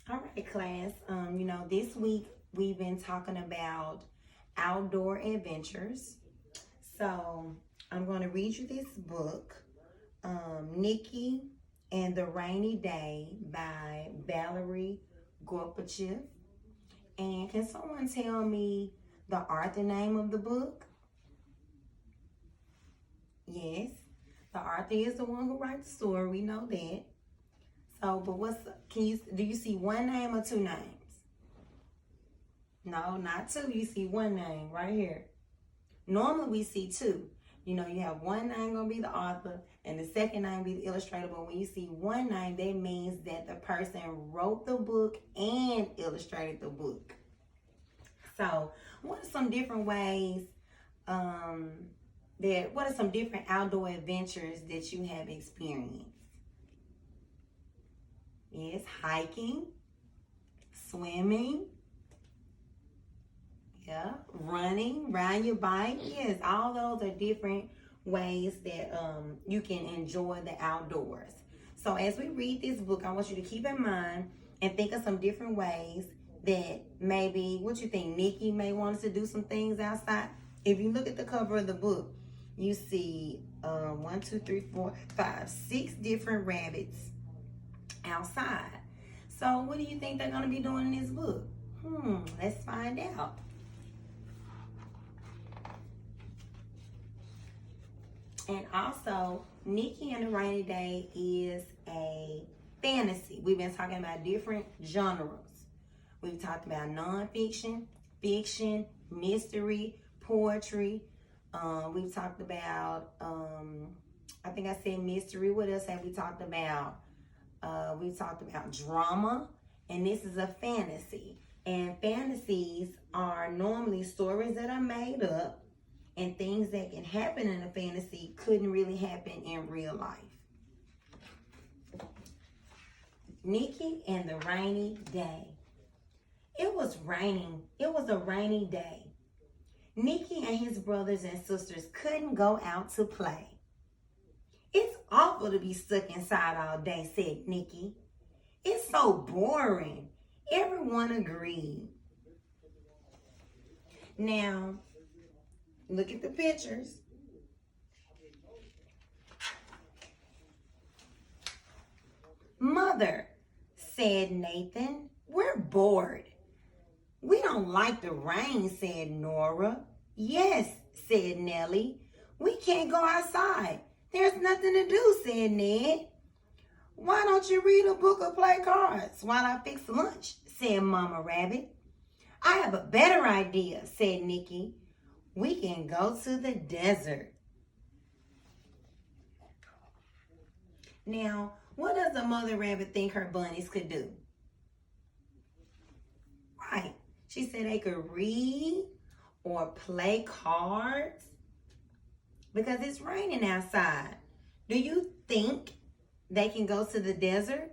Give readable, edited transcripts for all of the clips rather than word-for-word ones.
All right, class. This week we've been talking about outdoor adventures. So I'm going to read you this book, Nikki and the Rainy Day by Valerie Gorbachev. And can someone tell me the author name of the book? Yes, the author is the one who writes the story. We know that. So, but do you see one name or two names? No, not two. You see one name right here. Normally we see two. You have one name gonna be the author and the second name be the illustrator. But when you see one name, that means that the person wrote the book and illustrated the book. So, what are some different ways what are some different outdoor adventures that you have experienced? Yes, hiking, swimming, yeah, running, riding your bike. Yes, all those are different ways that you can enjoy the outdoors. So as we read this book, I want you to keep in mind and think of some different ways that maybe, what you think, Nikki may want us to do some things outside. If you look at the cover of the book, you see 1, 2, 3, 4, 5, 6 different rabbits outside. So what do you think they're going to be doing in this book? Let's find out. And also, Nikki and the Rainy Day is a fantasy. We've been talking about different genres. We've talked about nonfiction, fiction, mystery, poetry. We've talked about, I think I said mystery. What else have we talked about? We've talked about drama, and this is a fantasy. And fantasies are normally stories that are made up, and things that can happen in a fantasy couldn't really happen in real life. Nikki and the Rainy Day. It was raining. It was a rainy day. Nikki and his brothers and sisters couldn't go out to play. It's awful to be stuck inside all day, said Nikki. It's so boring. Everyone agreed. Now, look at the pictures. Mother, said Nathan, we're bored. We don't like the rain, said Nora. Yes, said Nellie. We can't go outside. There's nothing to do, said Ned. Why don't you read a book or play cards while I fix lunch, said Mama Rabbit. I have a better idea, said Nikki. We can go to the desert. Now, what does the mother rabbit think her bunnies could do? Right. She said they could read or play cards because it's raining outside. Do you think they can go to the desert?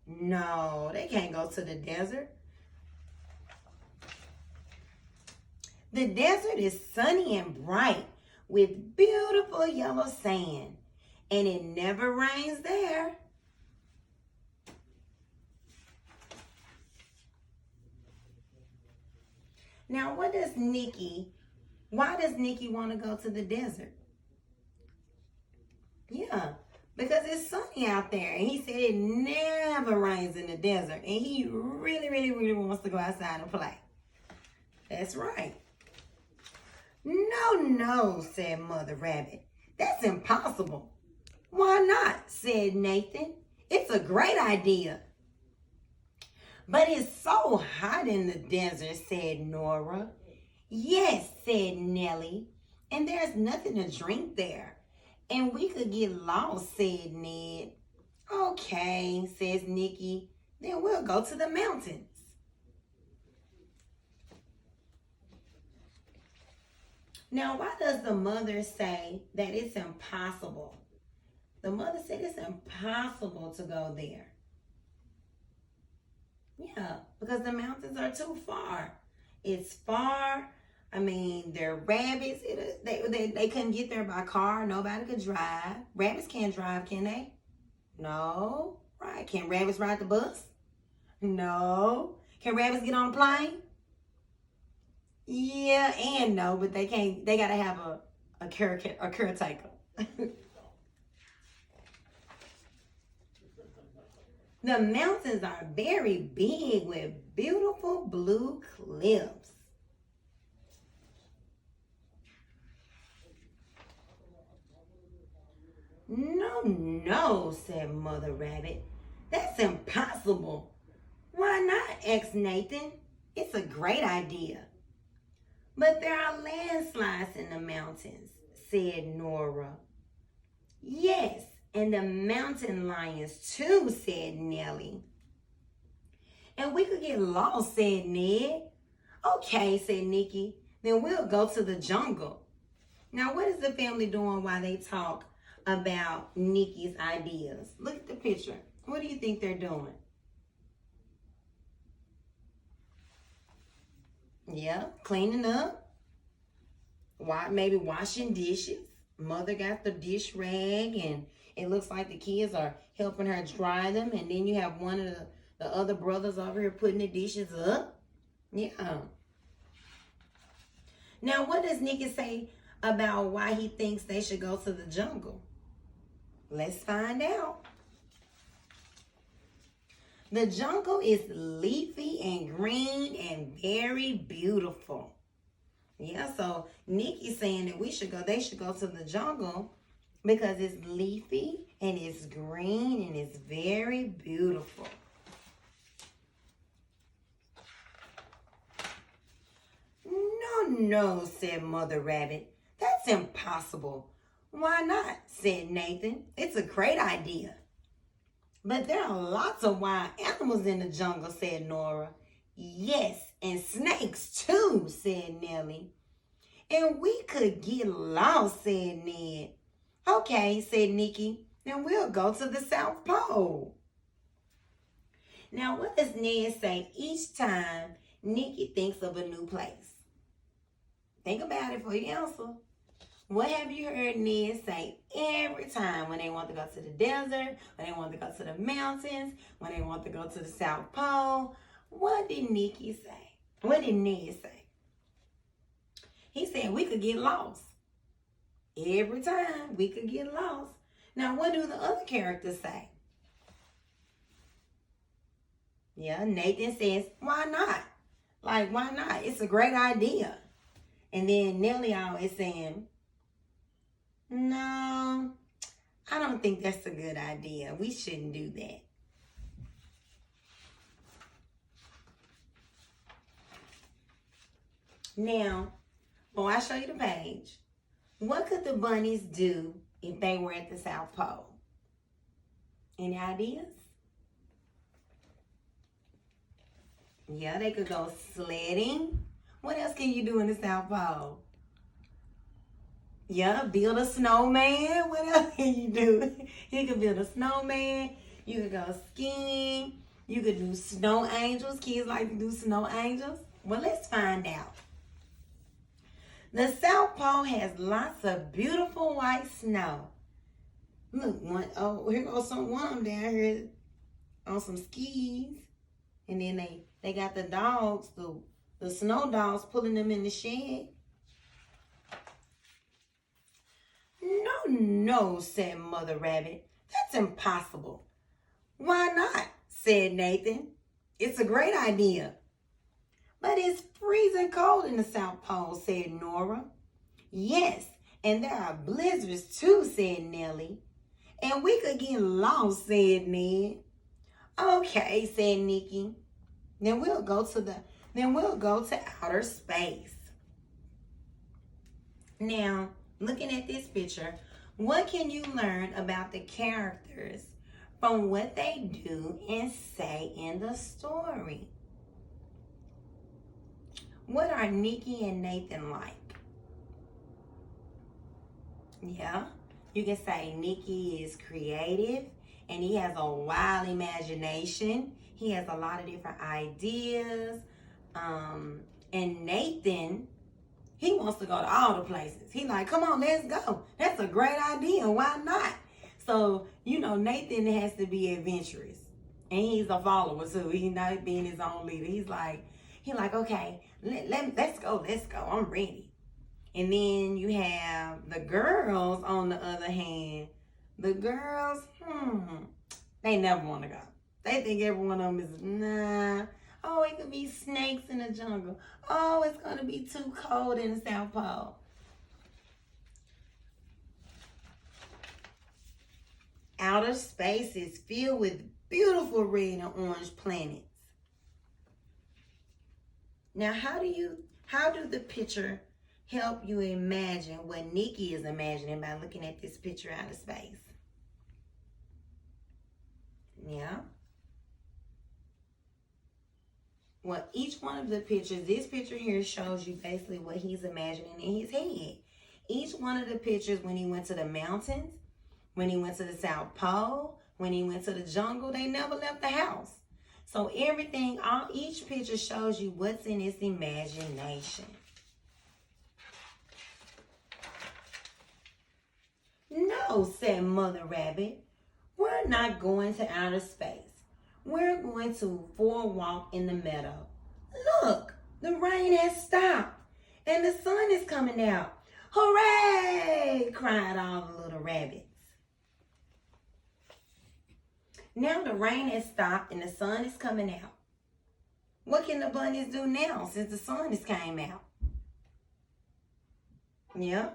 No, they can't go to the desert. The desert is sunny and bright with beautiful yellow sand, and it never rains there. Now, why does Nikki want to go to the desert? Yeah, because it's sunny out there, and he said it never rains in the desert, and he really, really, really wants to go outside and play. That's right. No, said Mother Rabbit. That's impossible. Why not, said Nathan. It's a great idea. But it's so hot in the desert, said Nora. Yes, said Nellie, and there's nothing to drink there. And we could get lost, said Ned. Okay, says Nikki, then we'll go to the mountains. Now, why does the mother say that it's impossible? The mother said it's impossible to go there. Yeah, because the mountains are too far. It's far. I mean, they're rabbits. They couldn't get there by car. Nobody could drive. Rabbits can't drive, can they? No. Right. Can rabbits ride the bus? No. Can rabbits get on a plane? Yeah and no, but they can't. They gotta have a caretaker. The mountains are very big with beautiful blue cliffs. No, no, said Mother Rabbit. That's impossible. Why not? Asked Nathan. It's a great idea. But there are landslides in the mountains, said Nora. Yes, and the mountain lions too, said Nellie. And we could get lost, said Ned. Okay, said Nikki. Then we'll go to the jungle. Now, what is the family doing while they talk about Nikki's ideas? Look at the picture. What do you think they're doing? Yeah, cleaning up. Maybe washing dishes. Mother got the dish rag and it looks like the kids are helping her dry them. And then you have one of the other brothers over here putting the dishes up. Yeah. Now, what does Nikki say about why he thinks they should go to the jungle? Let's find out. The jungle is leafy and green and very beautiful. Yeah, so Nikki's saying that they should go to the jungle because it's leafy and it's green and it's very beautiful. No, said Mother Rabbit. That's impossible. Why not? Said Nathan. It's a great idea. But there are lots of wild animals in the jungle, said Nora. Yes, and snakes too, said Nellie. And we could get lost, said Ned. Okay, said Nikki. Then we'll go to the South Pole. Now, what does Ned say each time Nikki thinks of a new place? Think about it for your answer. What have you heard Ned say every time when they want to go to the desert, when they want to go to the mountains, when they want to go to the South Pole? What did Nikki say? What did Ned say? He said we could get lost. Every time we could get lost. Now, what do the other characters say? Yeah, Nathan says, why not? Like, why not? It's a great idea. And then Nellie always saying, no, I don't think that's a good idea. We shouldn't do that. Now, before I show you the page, what could the bunnies do if they were at the South Pole? Any ideas? Yeah, they could go sledding. What else can you do in the South Pole? Yeah, build a snowman. What else can you do? You could build a snowman. You could go skiing. You could do snow angels. Kids like to do snow angels. Well, let's find out. The South Pole has lots of beautiful white snow. Look, here goes one of them down here on some skis. And then they got the dogs, the snow dogs pulling them in the shed. No, said Mother Rabbit. That's impossible. Why not? Said Nathan. It's a great idea. But it's freezing cold in the South Pole, said Nora. Yes, and there are blizzards too, said Nellie. And we could get lost, said Ned. Okay, said Nikki. Then we'll go to outer space. Now, looking at this picture, what can you learn about the characters from what they do and say in the story? What are Nikki and Nathan like? Yeah, you can say Nikki is creative and he has a wild imagination. He has a lot of different ideas. And Nathan, he wants to go to all the places. He like, come on, let's go. That's a great idea. Why not? So, Nathan has to be adventurous. And he's a follower too. He's not being his own leader. He's like, okay, let's go. I'm ready. And then you have the girls on the other hand. The girls, they never want to go. They think every one of them is, nah. Oh, it could be snakes in the jungle. Oh, it's going to be too cold in the South Pole. Outer space is filled with beautiful red and orange planets. Now, how do the picture help you imagine what Nikki is imagining by looking at this picture out of space? Yeah. Well, each one of the pictures, this picture here shows you basically what he's imagining in his head. Each one of the pictures, when he went to the mountains, when he went to the South Pole, when he went to the jungle, they never left the house. So each picture shows you what's in his imagination. No, said Mother Rabbit, we're not going to outer space. We're going for a walk in the meadow. Look, the rain has stopped and the sun is coming out. Hooray! Cried all the little rabbits. Now the rain has stopped and the sun is coming out. What can the bunnies do now since the sun has came out? Yeah,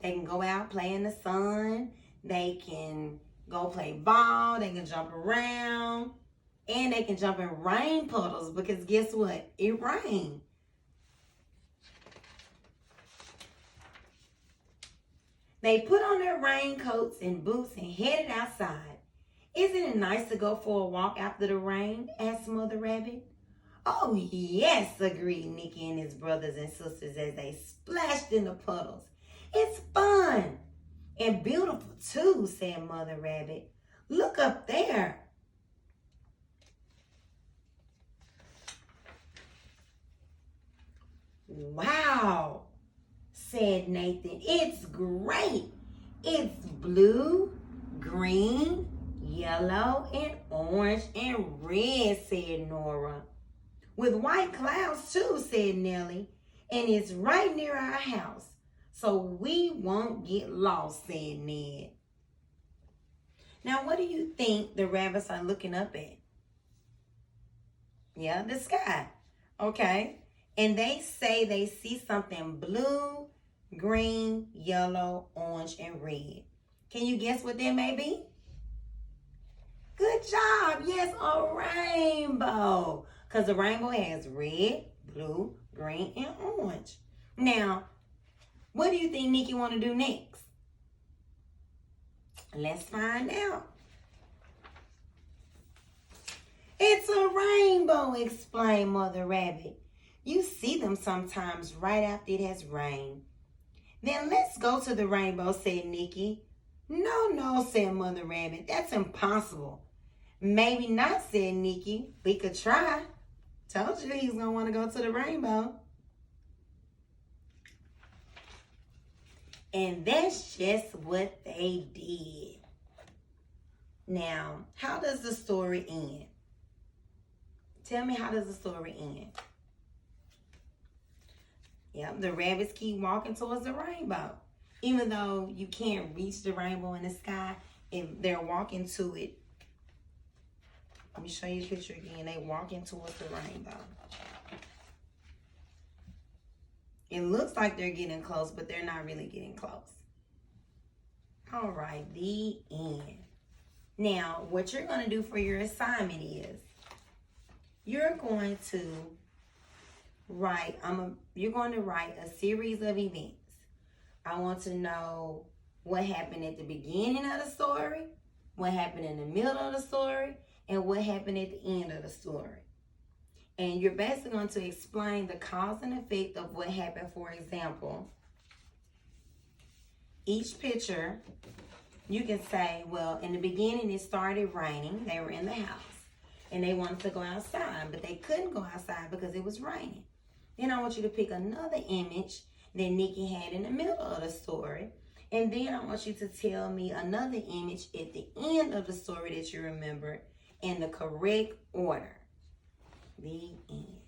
they can go out, play in the sun. They can go play ball. They can jump around. And they can jump in rain puddles because guess what? It rained. They put on their raincoats and boots and headed outside. Isn't it nice to go for a walk after the rain? Asked Mother Rabbit. Oh, yes, agreed Nicky and his brothers and sisters as they splashed in the puddles. It's fun and beautiful too, said Mother Rabbit. Look up there. Wow, said Nathan. It's great. It's blue, green, yellow, and orange, and red, said Nora. With white clouds too, said Nellie. And it's right near our house, so we won't get lost, said Ned. Now, what do you think the rabbits are looking up at? Yeah, the sky. Okay. And they say they see something blue, green, yellow, orange, and red. Can you guess what that may be? Good job. Yes, a rainbow. Because the rainbow has red, blue, green, and orange. Now, what do you think Nikki want to do next? Let's find out. It's a rainbow, explained Mother Rabbit. You see them sometimes right after it has rained. Then let's go to the rainbow, said Nikki. No, said Mother Rabbit. That's impossible. Maybe not, said Nikki. We could try. Told you he's going to want to go to the rainbow. And that's just what they did. Now, how does the story end? Tell me, how does the story end? Yep, the rabbits keep walking towards the rainbow. Even though you can't reach the rainbow in the sky, if they're walking to it. Let me show you the picture again. They walking towards the rainbow. It looks like they're getting close, but they're not really getting close. All right, the end. Now, what you're going to do for your assignment is you're going to write a series of events. I want to know what happened at the beginning of the story, what happened in the middle of the story, and what happened at the end of the story. And you're basically going to explain the cause and effect of what happened. For example, each picture, you can say, well, in the beginning it started raining. They were in the house and they wanted to go outside, but they couldn't go outside because it was raining. Then I want you to pick another image that Nikki had in the middle of the story. And then I want you to tell me another image at the end of the story that you remembered. in the correct order. The end.